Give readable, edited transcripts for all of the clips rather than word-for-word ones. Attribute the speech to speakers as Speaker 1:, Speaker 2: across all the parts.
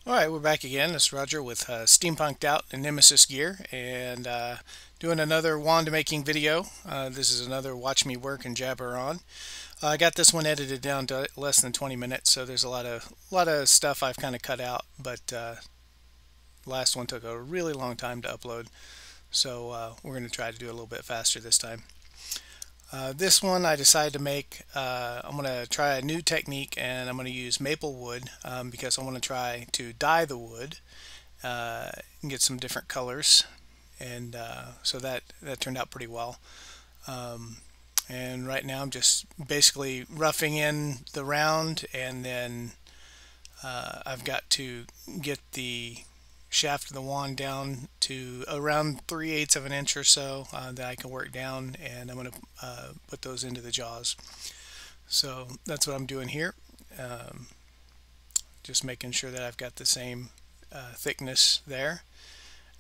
Speaker 1: Alright, we're back again. This is Roger with Steampunked Out and Nemesis gear and doing another wand making video. This is another watch me work and jabber on. I got this one edited down to less than 20 minutes, so there's a lot of stuff I've kind of cut out, but last one took a really long time to upload, so we're going to try to do it a little bit faster this time. This one I decided to make, I'm going to try a new technique, and I'm going to use maple wood because I want to try to dye the wood and get some different colors, and so that turned out pretty well. And right now I'm just basically roughing in the round, and then I've got to get the shaft of the wand down to around 3/8 of an inch or so that I can work down, and I'm going to put those into the jaws. So that's what I'm doing here. Um, just making sure that I've got the same thickness there.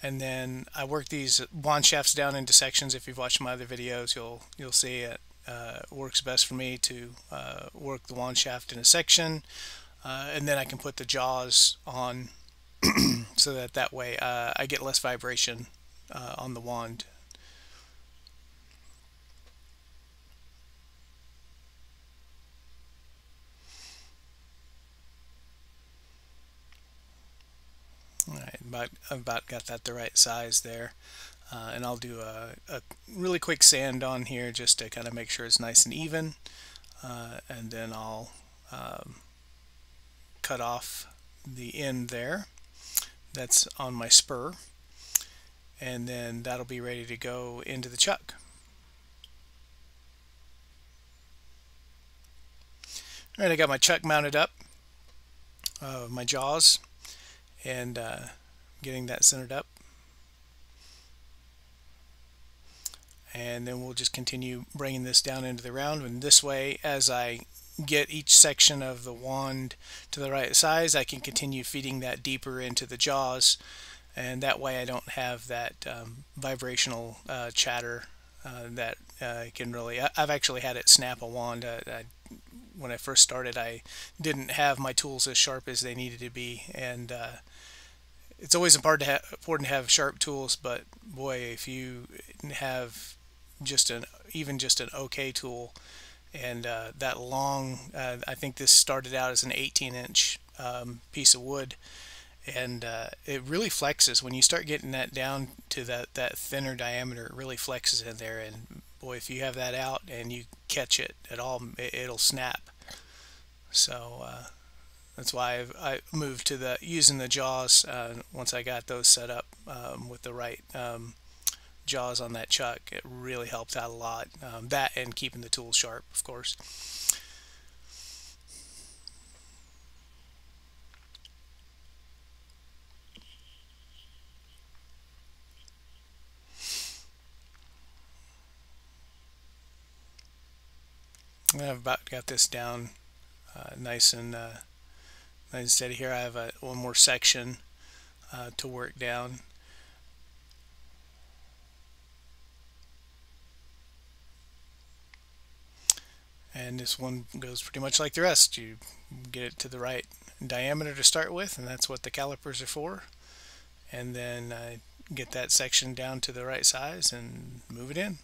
Speaker 1: And then I work these wand shafts down into sections. If you've watched my other videos, you'll see it works best for me to work the wand shaft in a section, and then I can put the jaws on so that way I get less vibration on the wand. All right, about got that the right size there. And I'll do a really quick sand on here just to kind of make sure it's nice and even, and then I'll cut off the end there that's on my spur, and then that'll be ready to go into the chuck. Alright, I got my chuck mounted up, my jaws, and getting that centered up. And then we'll just continue bringing this down into the round, and this way, as I get each section of the wand to the right size, I can continue feeding that deeper into the jaws, and that way I don't have that vibrational chatter that can really, I've actually had it snap a wand. When I first started, I didn't have my tools as sharp as they needed to be, and it's always important to have sharp tools, but boy, if you have even just an okay tool, and that long, I think this started out as an 18-inch piece of wood, and it really flexes when you start getting that down to that thinner diameter. It really flexes in there, and boy, if you have that out and you catch it at all, it'll snap. So that's why I moved to the using the jaws once I got those set up with the right jaws on that chuck. It really helped out a lot. That and keeping the tools sharp, of course. I've about got this down nice and steady here. I have one more section to work down. And this one goes pretty much like the rest. You get it to the right diameter to start with, and that's what the calipers are for. And then get that section down to the right size and move it in.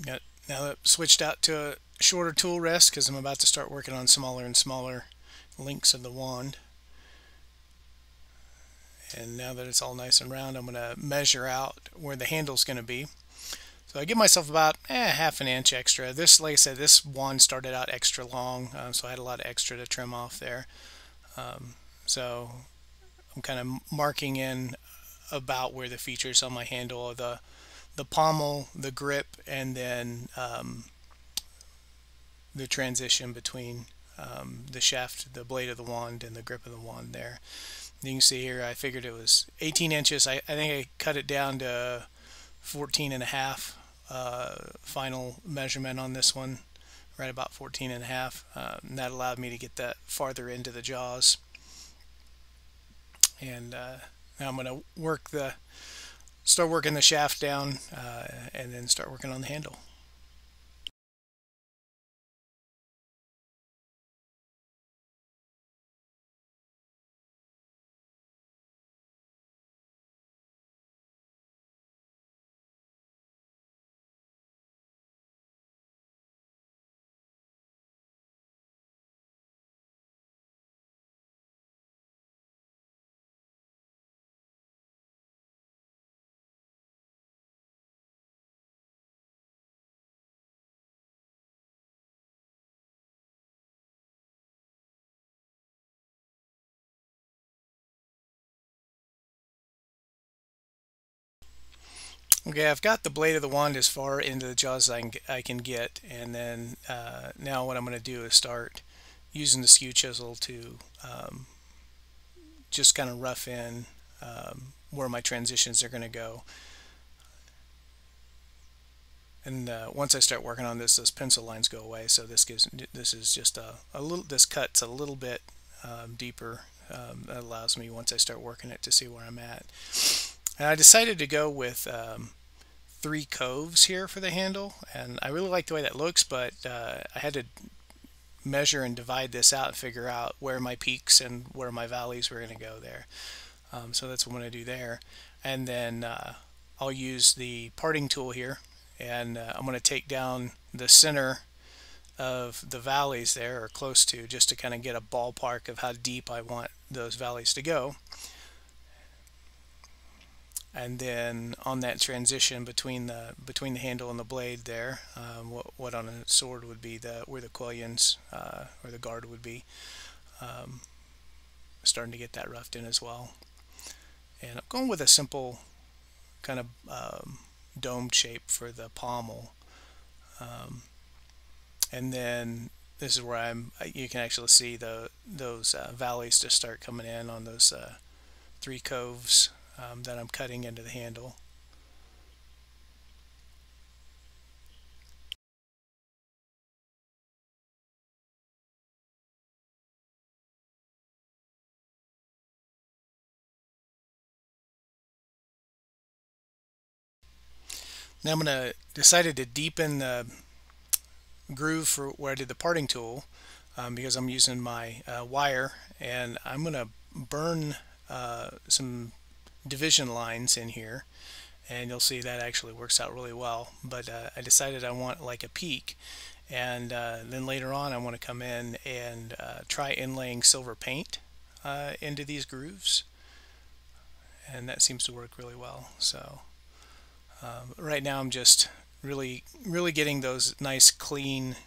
Speaker 1: Got now that switched out to a shorter tool rest because I'm about to start working on smaller and smaller links of the wand. And now that it's all nice and round, I'm going to measure out where the handle's going to be. So I give myself about half an inch extra. This, like I said, this wand started out extra long, so I had a lot of extra to trim off there. So I'm kind of marking in about where the features on my handle of the the pommel, the grip, and then the transition between the shaft, the blade of the wand, and the grip of the wand there. You can see here I figured it was 18 inches. I think I cut it down to 14 and a half final measurement on this one, right about 14 and a half. And that allowed me to get that farther into the jaws. And now I'm going to start working the shaft down and then start working on the handle. Okay, I've got the blade of the wand as far into the jaws as I can get, and then now what I'm going to do is start using the skew chisel to just kind of rough in where my transitions are going to go. And once I start working on this, those pencil lines go away. So this is just a little, this cut's a little bit deeper. That allows me, once I start working it, to see where I'm at. And I decided to go with 3 coves here for the handle, and I really like the way that looks, but I had to measure and divide this out and figure out where my peaks and where my valleys were going to go there. So that's what I'm going to do there. And then I'll use the parting tool here, and I'm going to take down the center of the valleys there, or close to, just to kind of get a ballpark of how deep I want those valleys to go. And then on that transition between the handle and the blade there, what on a sword would be where the quillions or the guard would be, starting to get that roughed in as well. And I'm going with a simple kind of domed shape for the pommel, and then this is where you can actually see those valleys just start coming in on those 3 coves that I'm cutting into the handle. Now I'm going to decided to deepen the groove for where I did the parting tool, because I'm using my wire, and I'm going to burn some division lines in here, and you'll see that actually works out really well. But I decided I want like a peak, and then later on I want to come in and try inlaying silver paint into these grooves, and that seems to work really well. So right now I'm just really getting those nice clean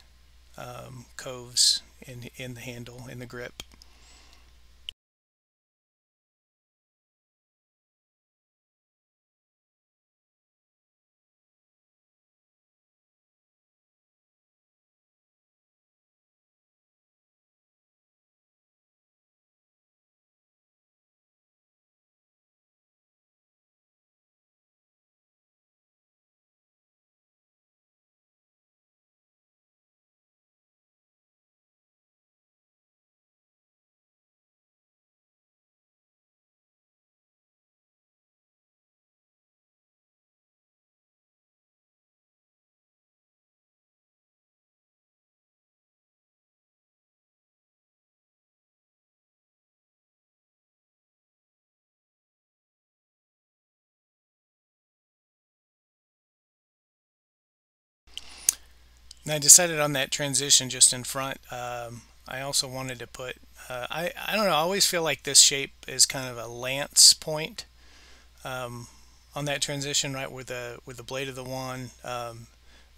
Speaker 1: coves in the handle, in the grip. And I decided on that transition just in front. I also wanted to put, I don't know, I always feel like this shape is kind of a lance point on that transition, right where the blade of the wand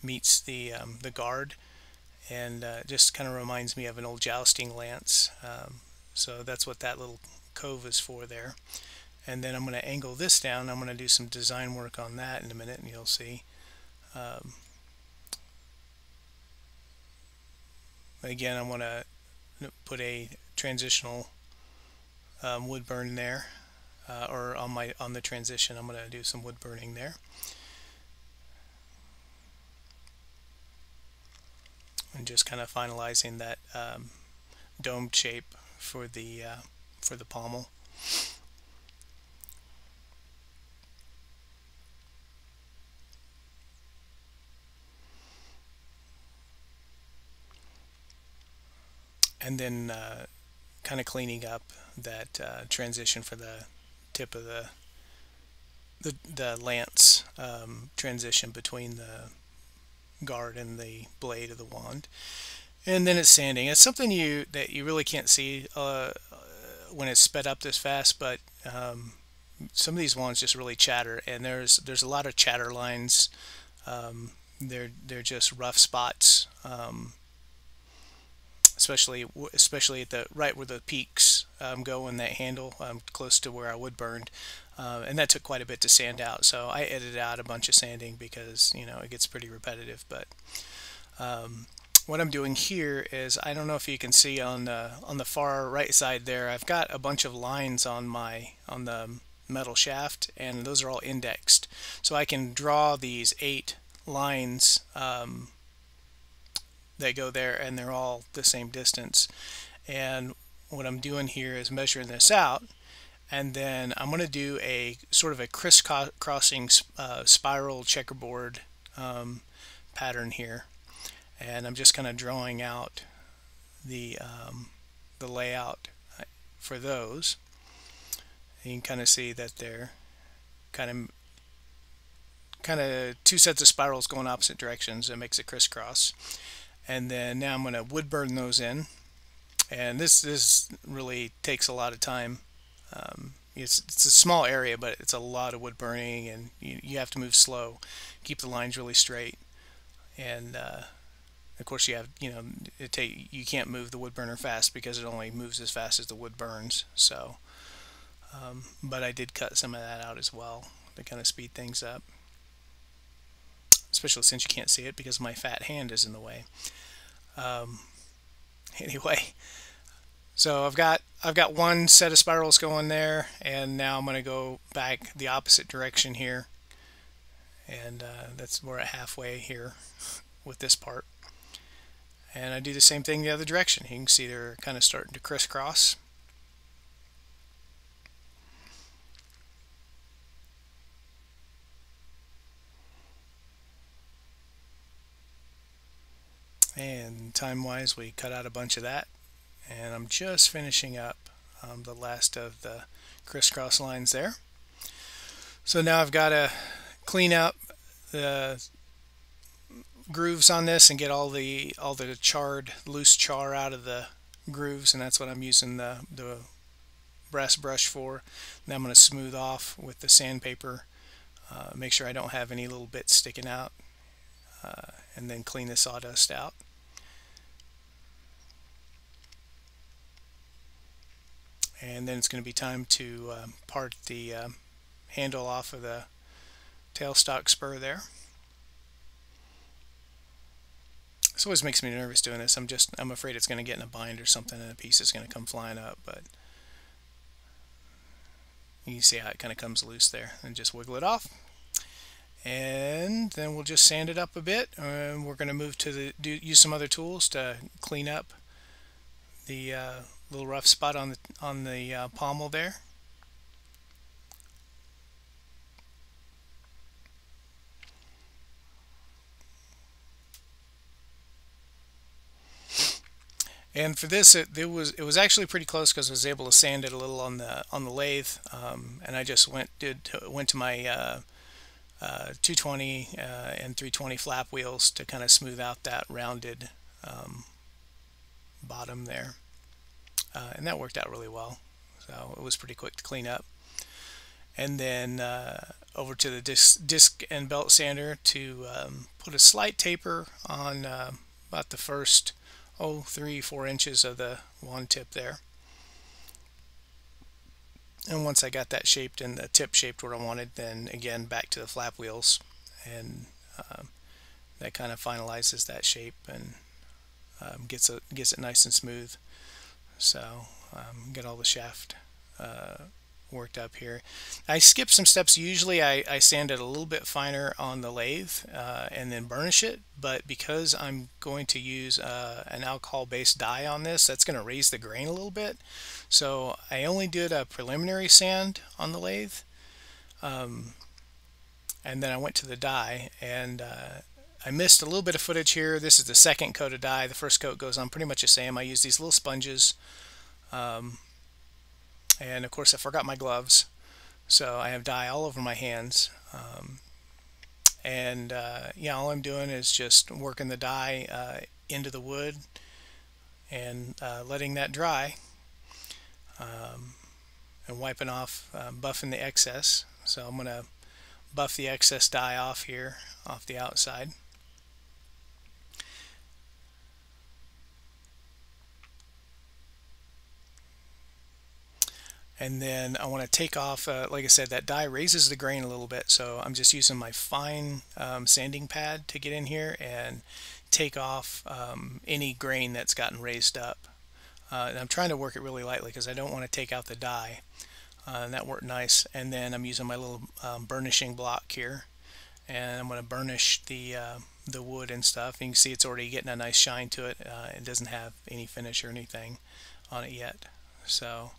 Speaker 1: meets the guard, and just kind of reminds me of an old jousting lance. So that's what that little cove is for there. And then I'm going to angle this down. I'm going to do some design work on that in a minute, and you'll see. Again, I want to put a transitional wood burn there, or on the transition I'm going to do some wood burning there, and just kind of finalizing that domed shape for the pommel. And then kind of cleaning up that transition for the tip of the lance transition between the guard and the blade of the wand. And then it's sanding. It's something that you really can't see when it's sped up this fast, but some of these wands just really chatter, and there's a lot of chatter lines. They're just rough spots, especially at the right where the peaks go in that handle, close to where I wood burned, and that took quite a bit to sand out. So I edited out a bunch of sanding because it gets pretty repetitive. But what I'm doing here is, I don't know if you can see on the far right side there, I've got a bunch of lines on the metal shaft, and those are all indexed, so I can draw these 8 lines that go there, and they're all the same distance. And what I'm doing here is measuring this out, and then I'm going to do a sort of a crisscrossing spiral checkerboard pattern here, and I'm just kind of drawing out the layout for those. And you can kind of see that they're kind of 2 sets of spirals going opposite directions. It makes a crisscross. And then now I'm going to wood burn those in, and this really takes a lot of time. It's a small area, but it's a lot of wood burning, and you have to move slow, keep the lines really straight, and of course you have you can't move the wood burner fast because it only moves as fast as the wood burns. So but I did cut some of that out as well to kind of speed things up, especially since you can't see it because my fat hand is in the way. Anyway, so I've got one set of spirals going there, and now I'm going to go back the opposite direction here, and we're at halfway here with this part. And I do the same thing the other direction. You can see they're kind of starting to crisscross. And time-wise, we cut out a bunch of that, and I'm just finishing up the last of the crisscross lines there. So now I've got to clean up the grooves on this and get all the charred, loose char out of the grooves, and that's what I'm using the brass brush for. Then I'm going to smooth off with the sandpaper, make sure I don't have any little bits sticking out, and then clean the sawdust out. And then it's going to be time to part the handle off of the tailstock spur there. This always makes me nervous doing this. I'm afraid it's going to get in a bind or something and a piece is going to come flying up, but you can see how it kind of comes loose there, and just wiggle it off. And then we'll just sand it up a bit, and we're going to move to use some other tools to clean up the little rough spot on the pommel there. And for this, it was actually pretty close because I was able to sand it a little on the lathe, and I just went to my 220 and 320 flap wheels to kind of smooth out that rounded bottom there, and that worked out really well. So it was pretty quick to clean up. And then over to the disc and belt sander to put a slight taper on about the first 3-4 inches of the wand tip there. And once I got that shaped and the tip shaped where I wanted, then again back to the flap wheels, and that kind of finalizes that shape and gets it nice and smooth. So get all the shaft worked up here. I skip some steps. Usually I sand it a little bit finer on the lathe and then burnish it, but because I'm going to use an alcohol based dye on this, that's going to raise the grain a little bit. So I only did a preliminary sand on the lathe, and then I went to the dye, and I missed a little bit of footage here. This is the second coat of dye. The first coat goes on pretty much the same. I use these little sponges, and of course I forgot my gloves, so I have dye all over my hands. And yeah, all I'm doing is just working the dye into the wood and letting that dry, and wiping off, buffing the excess. So I'm going to buff the excess dye off here, off the outside. And then I want to take off, like I said, that dye raises the grain a little bit, so I'm just using my fine sanding pad to get in here and take off any grain that's gotten raised up. And I'm trying to work it really lightly because I don't want to take out the dye. And that worked nice. And then I'm using my little burnishing block here, and I'm going to burnish the wood and stuff. You can see it's already getting a nice shine to it. It doesn't have any finish or anything on it yet. So,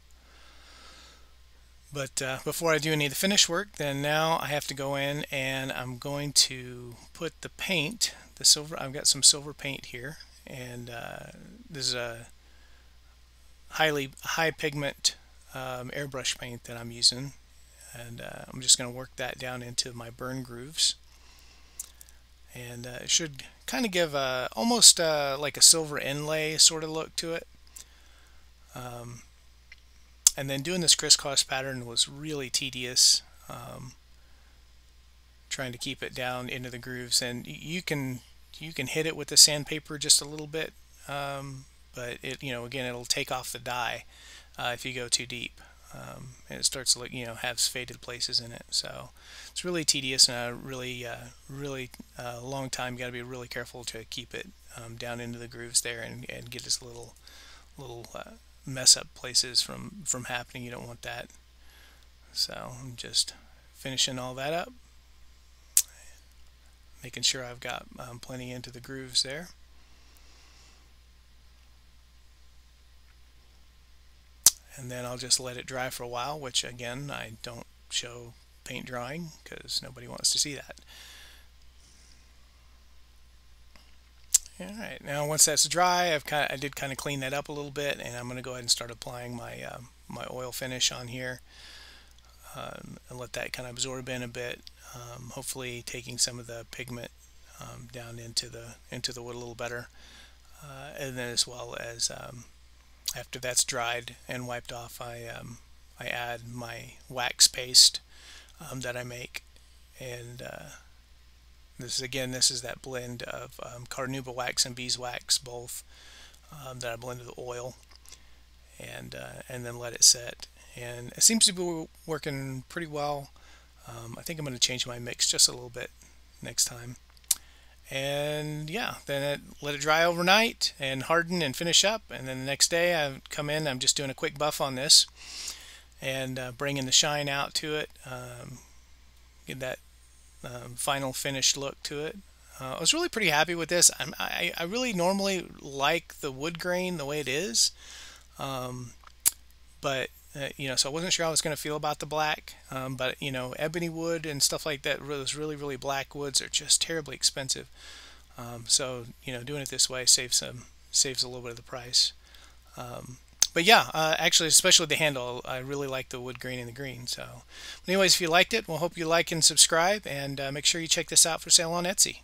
Speaker 1: but before I do any of the finish work, then now I have to go in and I'm going to put the paint, the silver. I've got some silver paint here, and this is a high pigment airbrush paint that I'm using, and I'm just going to work that down into my burn grooves, and it should kind of give almost like a silver inlay sort of look to it. And then doing this crisscross pattern was really tedious, trying to keep it down into the grooves. And you can hit it with the sandpaper just a little bit, but it, again, it'll take off the dye if you go too deep, and it starts to look, has faded places in it. So it's really tedious and a really long time. You got to be really careful to keep it down into the grooves there and get this little mess up places from happening. You don't want that. So I'm just finishing all that up, making sure I've got plenty into the grooves there. And then I'll just let it dry for a while, which again, I don't show paint drying because nobody wants to see that. Alright, now once that's dry, I did kind of clean that up a little bit, and I'm going to go ahead and start applying my my oil finish on here, and let that kind of absorb in a bit, hopefully taking some of the pigment down into the wood a little better, and then as well as after that's dried and wiped off, I add my wax paste that I make, and this is that blend of carnauba wax and beeswax, both, that I blend with oil, and then let it set. And it seems to be working pretty well. I think I'm going to change my mix just a little bit next time. And yeah, then let it dry overnight and harden and finish up. And then the next day I come in, I'm just doing a quick buff on this and bringing the shine out to it, get that final finished look to it. I was really pretty happy with this. I really normally like the wood grain the way it is, but so I wasn't sure how I was going to feel about the black, but ebony wood and stuff like that, those really black woods are just terribly expensive. So doing it this way saves a little bit of the price. But yeah, actually, especially the handle, I really like the wood grain and the green. So anyways, if you liked it, we'll hope you like and subscribe, and make sure you check this out for sale on Etsy.